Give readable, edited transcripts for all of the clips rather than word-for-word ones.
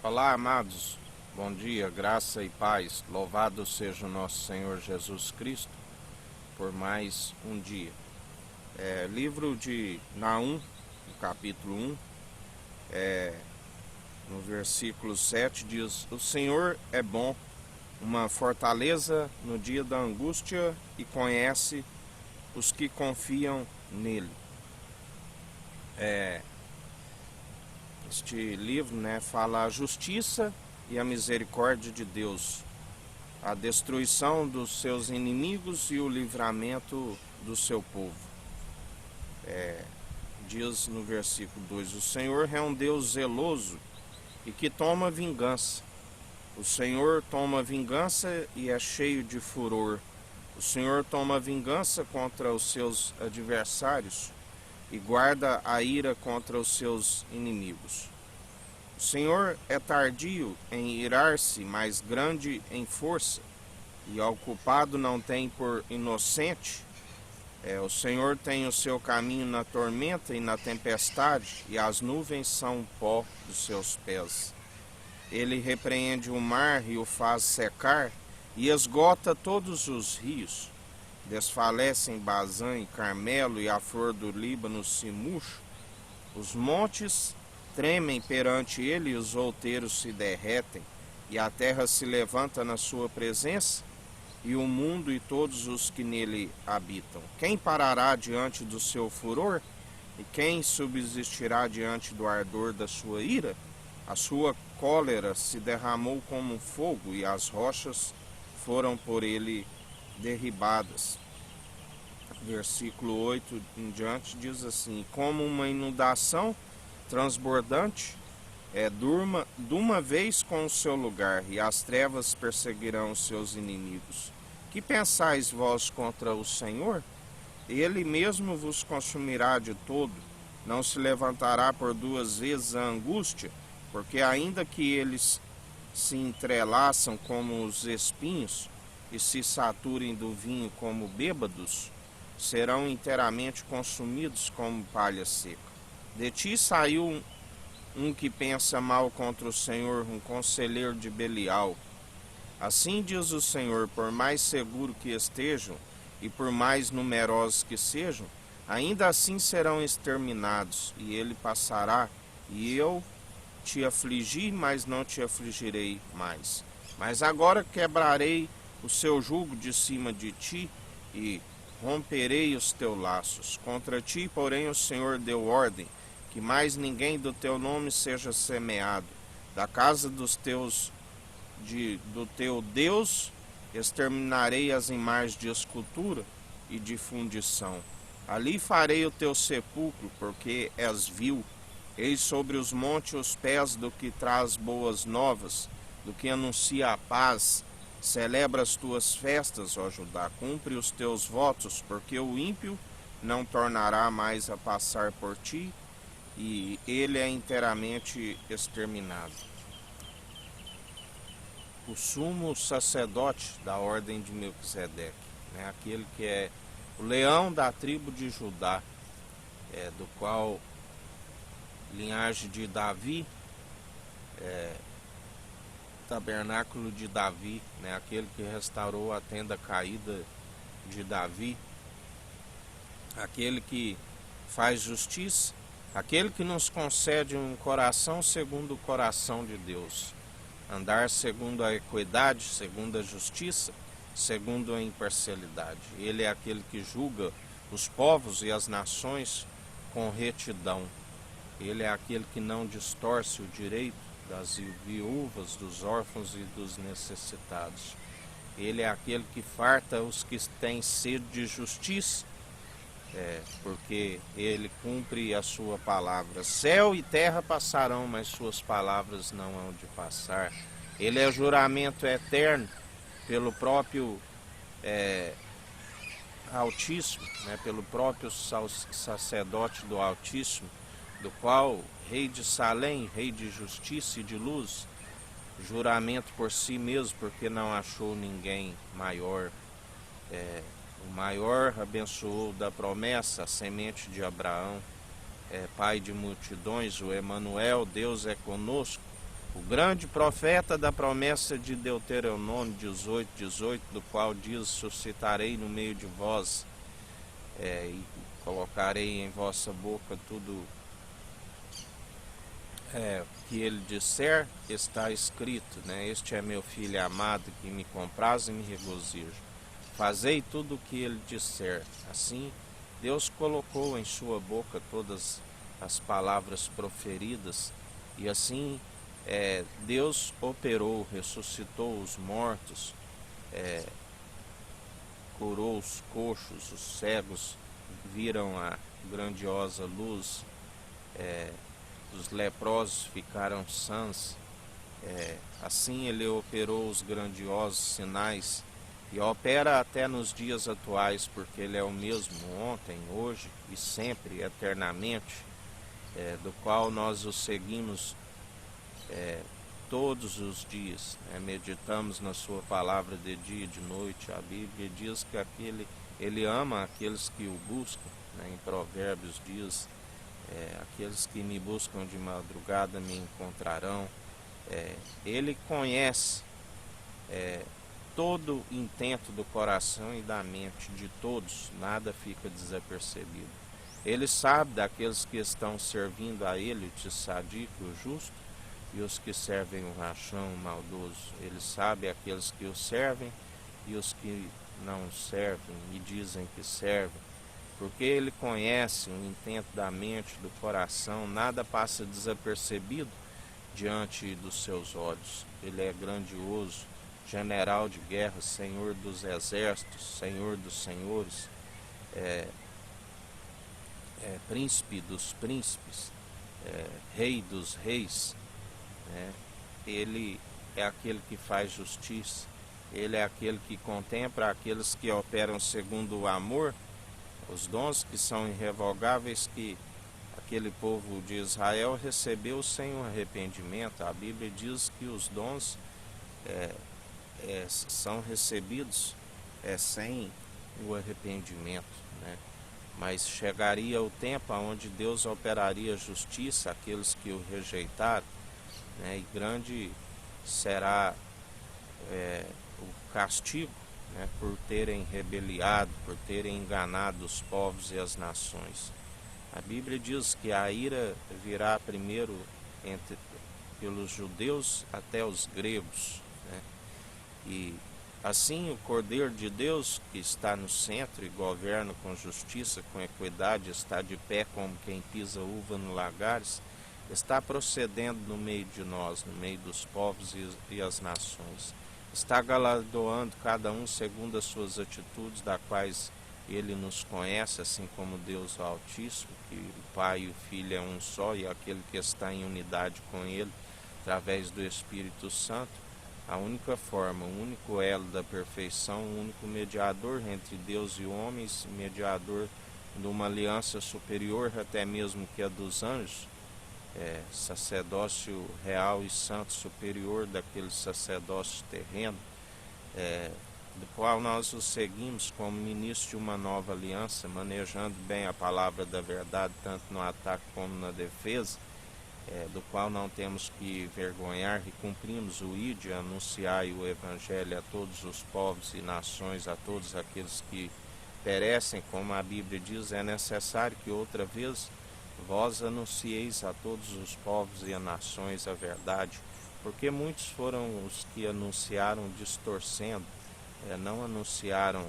Olá, amados. Bom dia, graça e paz. Louvado seja o nosso Senhor Jesus Cristo por mais um dia. Livro de Naum, no capítulo 1, no versículo 7, diz: O Senhor é bom, uma fortaleza no dia da angústia e conhece os que confiam nele. Este livro, fala a justiça e a misericórdia de Deus, a destruição dos seus inimigos e o livramento do seu povo. Diz no versículo 2: O Senhor é um Deus zeloso e que toma vingança. O Senhor toma vingança e é cheio de furor. O Senhor toma vingança contra os seus adversários e guarda a ira contra os seus inimigos. O Senhor é tardio em irar-se, mas grande em força, e ao culpado não tem por inocente. O Senhor tem o seu caminho na tormenta e na tempestade, e as nuvens são o pó dos seus pés. Ele repreende o mar e o faz secar, e esgota todos os rios. Desfalecem Bazã e Carmelo, e a flor do Líbano se murcha. Os montes tremem perante ele, e os outeiros se derretem, e a terra se levanta na sua presença, e o mundo e todos os que nele habitam. Quem parará diante do seu furor? E quem subsistirá diante do ardor da sua ira? A sua cólera se derramou como fogo, e as rochas foram por ele derribadas. Versículo 8 em diante diz assim: Como uma inundação transbordante, durma de uma vez com o seu lugar, e as trevas perseguirão os seus inimigos. Que pensais vós contra o Senhor? Ele mesmo vos consumirá de todo, não se levantará por duas vezes a angústia, porque ainda que eles se entrelaçam como os espinhos, e se saturem do vinho como bêbados, serão inteiramente consumidos como palha seca. De ti saiu um que pensa mal contra o Senhor, um conselheiro de Belial. Assim diz o Senhor: por mais seguro que estejam, e por mais numerosos que sejam, ainda assim serão exterminados, e ele passará, e eu te afligi, mas não te afligirei mais. Mas agora quebrarei o seu jugo de cima de ti, e romperei os teus laços. Contra ti, porém, o Senhor deu ordem, que mais ninguém do teu nome seja semeado. Da casa do teu Deus exterminarei as imagens de escultura e de fundição. Ali farei o teu sepulcro, porque és vil. Eis sobre os montes os pés do que traz boas novas, do que anuncia a paz. Celebra as tuas festas, ó Judá, cumpre os teus votos, porque o ímpio não tornará mais a passar por ti, e ele é inteiramente exterminado. O sumo sacerdote da ordem de Melquisedeque, aquele que é o leão da tribo de Judá, do qual linhagem de Davi, tabernáculo de Davi, aquele que restaurou a tenda caída de Davi, aquele que faz justiça, aquele que nos concede um coração segundo o coração de Deus, andar segundo a equidade, segundo a justiça, segundo a imparcialidade. Ele é aquele que julga os povos e as nações com retidão. Ele é aquele que não distorce o direito das viúvas, dos órfãos e dos necessitados. Ele é aquele que farta os que têm sede de justiça, porque ele cumpre a sua palavra. Céu e terra passarão, mas suas palavras não hão de passar. Ele é juramento eterno pelo próprio Altíssimo, pelo próprio sacerdote do Altíssimo, do qual Rei de Salém, Rei de Justiça e de Luz, juramento por si mesmo, porque não achou ninguém maior. O maior abençoou da promessa, a semente de Abraão, pai de multidões, o Emanuel, Deus é conosco, O grande profeta da promessa de Deuteronômio 18, do qual diz: suscitarei no meio de vós e colocarei em vossa boca tudo que ele disser, está escrito, né? Este é meu filho amado, que me compraz e me regozijo. Fazei tudo o que ele disser. Assim, Deus colocou em sua boca todas as palavras proferidas, e assim Deus operou, ressuscitou os mortos, curou os coxos, os cegos viram a grandiosa luz, os leprosos ficaram sãos. Assim ele operou os grandiosos sinais e opera até nos dias atuais, porque ele é o mesmo ontem, hoje e sempre, eternamente, do qual nós o seguimos todos os dias, meditamos na sua palavra de dia e de noite. A Bíblia diz que ele ama aqueles que o buscam, em Provérbios diz: aqueles que me buscam de madrugada me encontrarão. Ele conhece todo o intento do coração e da mente de todos, nada fica desapercebido. Ele sabe daqueles que estão servindo a ele, o sadico, o justo, e os que servem o rachão, o maldoso. Ele sabe aqueles que o servem e os que não servem e dizem que servem. Porque ele conhece o intento da mente, do coração, nada passa desapercebido diante dos seus olhos. Ele é grandioso, general de guerra, Senhor dos exércitos, Senhor dos senhores, príncipe dos príncipes, rei dos reis. Ele é aquele que faz justiça, ele é aquele que contempla aqueles que operam segundo o amor, os dons que são irrevogáveis, que aquele povo de Israel recebeu sem o arrependimento. A Bíblia diz que os dons são recebidos sem o arrependimento, Mas chegaria o tempo onde Deus operaria justiça àqueles que o rejeitaram, e grande será o castigo, por terem rebeliado, por terem enganado os povos e as nações. A Bíblia diz que a ira virá primeiro pelos judeus até os gregos, E assim o Cordeiro de Deus, que está no centro e governa com justiça, com equidade, está de pé como quem pisa uva no lagares, está procedendo no meio de nós, no meio dos povos e as nações. Está galardoando cada um segundo as suas atitudes, da quais ele nos conhece, assim como Deus Altíssimo, que o Pai e o Filho é um só, e aquele que está em unidade com ele, através do Espírito Santo, a única forma, o único elo da perfeição, o único mediador entre Deus e homens, mediador de uma aliança superior até mesmo que a dos anjos, sacerdócio real e santo superior daquele sacerdócio terreno, do qual nós o seguimos como ministro de uma nova aliança, manejando bem a palavra da verdade, tanto no ataque como na defesa, do qual não temos que vergonhar, e cumprimos o ide, anunciar o evangelho a todos os povos e nações, a todos aqueles que perecem, como a Bíblia diz: é necessário que outra vez vós anuncieis a todos os povos e a nações a verdade, porque muitos foram os que anunciaram distorcendo, não anunciaram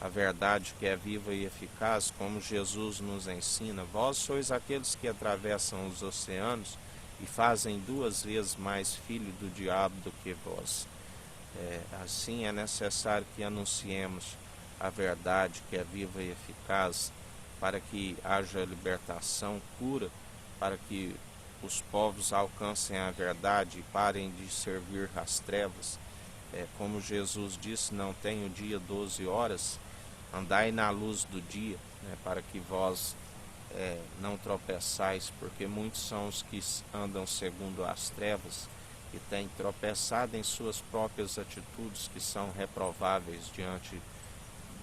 a verdade que é viva e eficaz, como Jesus nos ensina. Vós sois aqueles que atravessam os oceanos e fazem 2 vezes mais filho do diabo do que vós. Assim é necessário que anunciemos a verdade que é viva e eficaz, para que haja libertação, cura, para que os povos alcancem a verdade e parem de servir às trevas. Como Jesus disse: não tem o dia 12 horas, andai na luz do dia, para que vós não tropeçais, porque muitos são os que andam segundo as trevas e têm tropeçado em suas próprias atitudes, que são reprováveis diante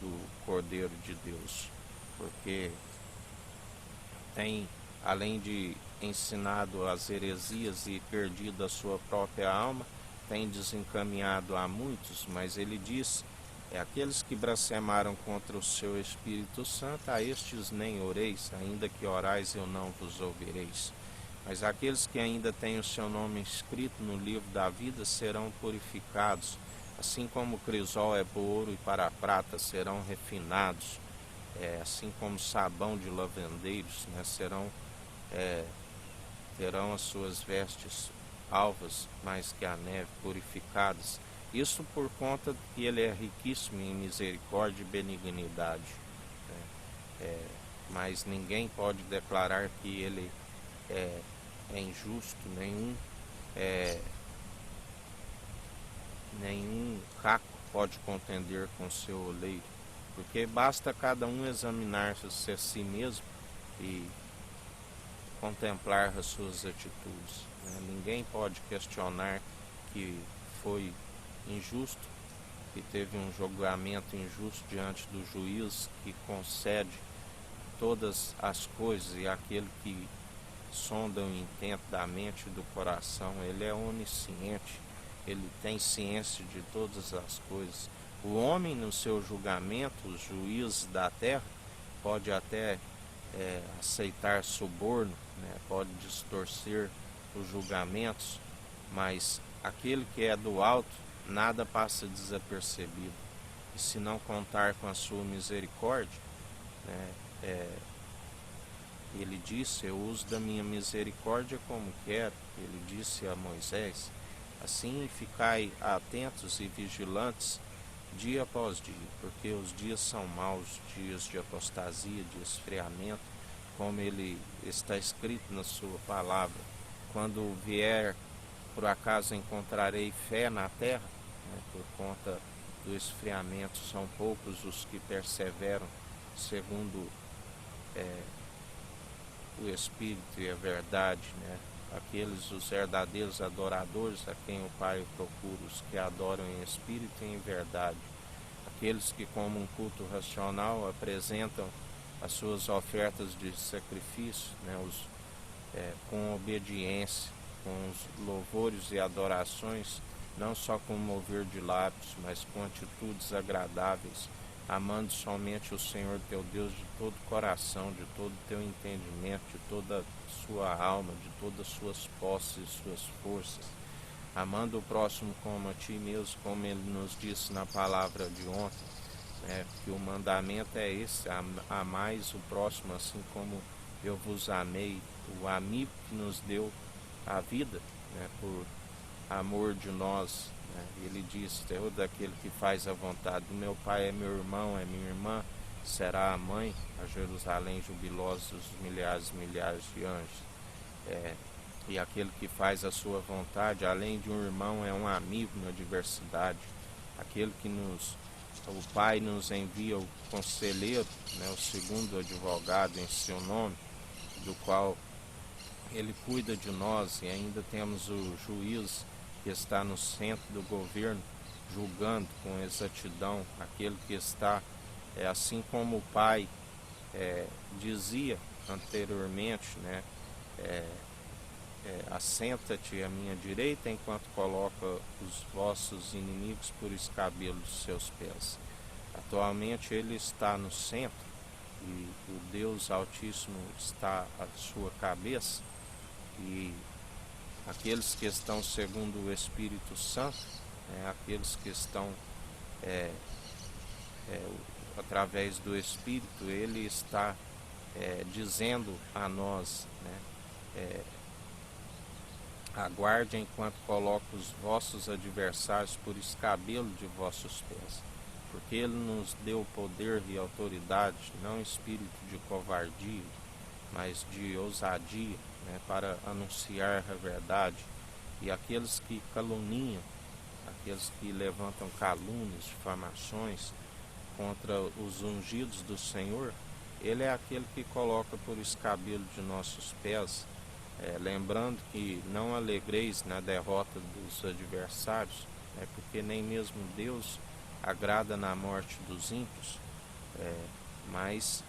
do Cordeiro de Deus, porque tem, além de ensinado as heresias e perdido a sua própria alma, tem desencaminhado a muitos, mas ele diz, aqueles que blasfemaram contra o seu Espírito Santo, a estes nem oreis, ainda que orais eu não vos ouvireis. Mas aqueles que ainda têm o seu nome escrito no livro da vida serão purificados, assim como o crisol é para o ouro e para a prata, serão refinados, assim como sabão de lavandeiros, né, terão as suas vestes alvas mais que a neve, purificadas. Isso por conta que ele é riquíssimo em misericórdia e benignidade. Mas ninguém pode declarar que ele é injusto, nenhum caco pode contender com seu oleiro, porque basta cada um examinar-se a si mesmo e contemplar as suas atitudes. Ninguém pode questionar que foi injusto, que teve um julgamento injusto diante do juiz que concede todas as coisas, e aquele que sonda o intento da mente e do coração, ele é onisciente, ele tem ciência de todas as coisas. O homem, no seu julgamento, os juízes da terra, pode até aceitar suborno, pode distorcer os julgamentos, mas aquele que é do alto, nada passa desapercebido. E se não contar com a sua misericórdia, ele disse, eu uso da minha misericórdia como quero. Ele disse a Moisés, assim ficai atentos e vigilantes dia após dia, porque os dias são maus, dias de apostasia, de esfriamento, como ele está escrito na sua palavra. Quando vier, por acaso encontrarei fé na terra? Por conta do esfriamento, são poucos os que perseveram segundo o Espírito e a verdade, aqueles, os verdadeiros adoradores, a quem o Pai procura, os que adoram em Espírito e em verdade, aqueles que como um culto racional apresentam as suas ofertas de sacrifício, com obediência, com os louvores e adorações, não só com mover de lábios, mas com atitudes agradáveis, amando somente o Senhor teu Deus de todo o coração, de todo o teu entendimento, de toda a sua alma, de todas as suas posses e suas forças, amando o próximo como a ti mesmo, como ele nos disse na palavra de ontem, que o mandamento é esse, amais o próximo assim como eu vos amei, o amigo que nos deu a vida, por amor de nós. Ele diz, todo aquele que faz a vontade do meu Pai é meu irmão, é minha irmã, será a mãe, a Jerusalém jubilosa dos milhares e milhares de anjos. E aquele que faz a sua vontade, além de um irmão, é um amigo na diversidade. Aquele que o Pai nos envia o conselheiro, o segundo advogado em seu nome, do qual ele cuida de nós, e ainda temos o juiz que está no centro do governo, julgando com exatidão, aquele que está, assim como o Pai dizia anteriormente, assenta-te à minha direita enquanto coloca os vossos inimigos por escabelo dos seus pés. Atualmente ele está no centro e o Deus Altíssimo está à sua cabeça, e aqueles que estão segundo o Espírito Santo, aqueles que estão através do Espírito, ele está dizendo a nós, aguarde enquanto coloco os vossos adversários por escabelo de vossos pés, porque ele nos deu poder e autoridade, não espírito de covardia, mas de ousadia, para anunciar a verdade. E aqueles que caluniam, aqueles que levantam calúnias, difamações contra os ungidos do Senhor, ele é aquele que coloca por escabelo de nossos pés, lembrando que não alegreis na derrota dos adversários, porque nem mesmo Deus agrada na morte dos ímpios, mas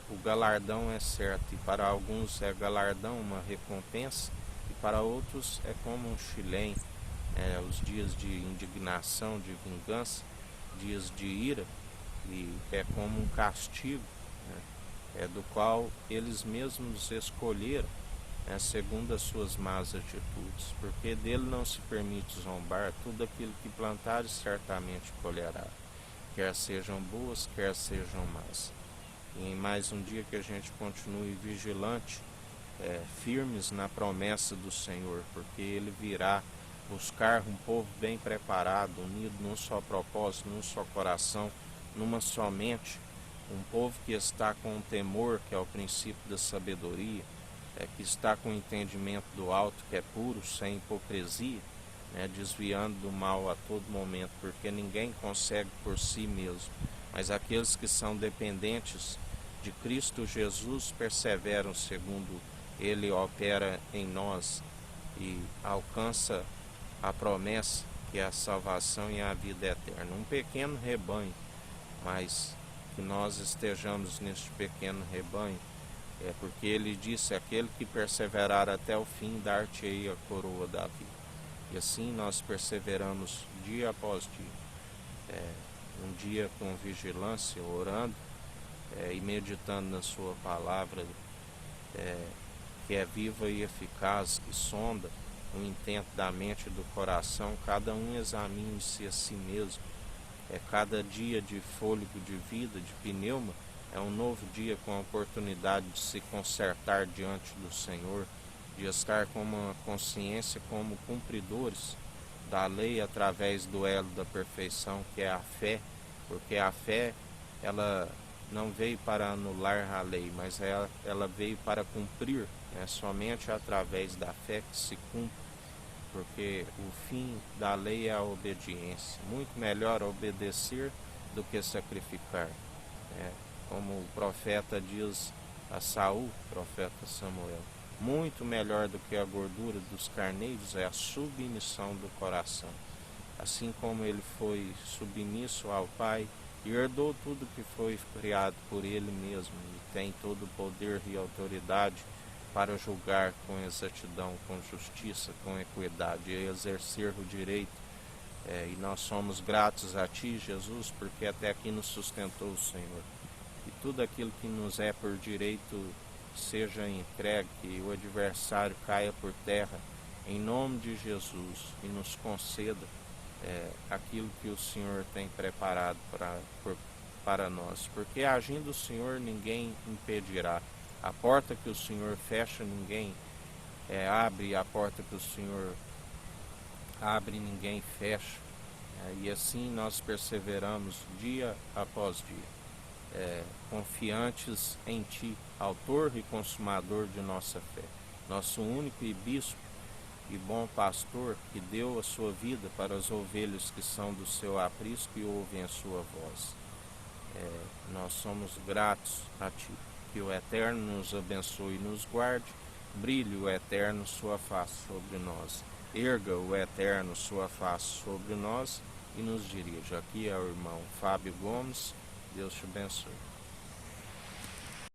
o galardão é certo, e para alguns é galardão, uma recompensa, e para outros é como um chilém, os dias de indignação, de vingança, dias de ira, e é como um castigo, do qual eles mesmos escolheram, segundo as suas más atitudes, porque dele não se permite zombar, tudo aquilo que plantares certamente colherá, quer sejam boas, quer sejam más. E em mais um dia que a gente continue vigilante, firmes na promessa do Senhor, porque Ele virá buscar um povo bem preparado, unido num só propósito, num só coração, numa só mente, um povo que está com o temor, que é o princípio da sabedoria, que está com o entendimento do alto, que é puro, sem hipocrisia, desviando do mal a todo momento, porque ninguém consegue por si mesmo, mas aqueles que são dependentes de Cristo Jesus perseveram segundo Ele opera em nós e alcança a promessa, que é a salvação e a vida eterna. Um pequeno rebanho, mas que nós estejamos neste pequeno rebanho, porque Ele disse: aquele que perseverar até o fim, dar-te-ei a coroa da vida. E assim nós perseveramos dia após dia, um dia com vigilância, orando e meditando na sua palavra, que é viva e eficaz, que sonda o intento da mente e do coração. Cada um examine-se a si mesmo. Cada dia de fôlego de vida, de pneuma, é um novo dia com a oportunidade de se consertar diante do Senhor, de estar com uma consciência como cumpridores da lei através do elo da perfeição, que é a fé, porque a fé, ela não veio para anular a lei, mas ela veio para cumprir, somente através da fé que se cumpre, porque o fim da lei é a obediência. Muito melhor obedecer do que sacrificar, como o profeta diz a Saul, profeta Samuel. Muito melhor do que a gordura dos carneiros é a submissão do coração. Assim como ele foi submisso ao Pai e herdou tudo que foi criado por ele mesmo, e tem todo o poder e autoridade para julgar com exatidão, com justiça, com equidade, e exercer o direito. E nós somos gratos a Ti, Jesus, porque até aqui nos sustentou o Senhor. E tudo aquilo que nos é por direito seja entregue, que o adversário caia por terra, em nome de Jesus, e nos conceda aquilo que o Senhor tem preparado para nós, porque agindo o Senhor ninguém impedirá. A porta que o Senhor fecha ninguém abre, e a porta que o Senhor abre ninguém fecha, e assim nós perseveramos dia após dia, confiantes em Ti, autor e consumador de nossa fé, nosso único e bispo e bom pastor, que deu a sua vida para as ovelhas que são do seu aprisco e ouvem a sua voz. Nós somos gratos a Ti. Que o Eterno nos abençoe e nos guarde, brilhe o Eterno sua face sobre nós, erga o Eterno sua face sobre nós e nos dirija. Aqui é o irmão Fábio Gomes. Deus te abençoe.